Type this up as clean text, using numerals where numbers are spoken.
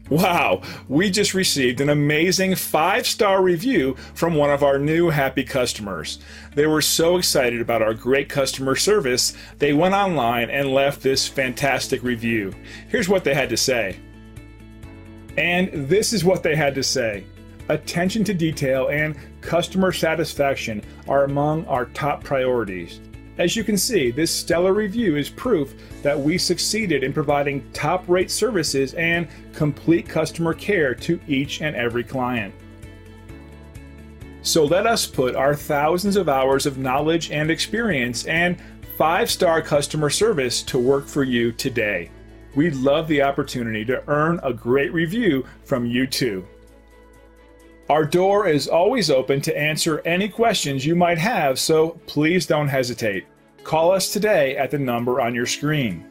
Wow, we just received an amazing 5-star review from one of our new happy customers. They were so excited about our great customer service, they went online and left this fantastic review. Here's what they had to say. And this is what they had to say. Attention to detail and customer satisfaction are among our top priorities. As you can see, this stellar review is proof that we succeeded in providing top-rate services and complete customer care to each and every client. So let us put our thousands of hours of knowledge and experience and 5-star customer service to work for you today. We'd love the opportunity to earn a great review from you too. Our door is always open to answer any questions you might have, so please don't hesitate. Call us today at the number on your screen.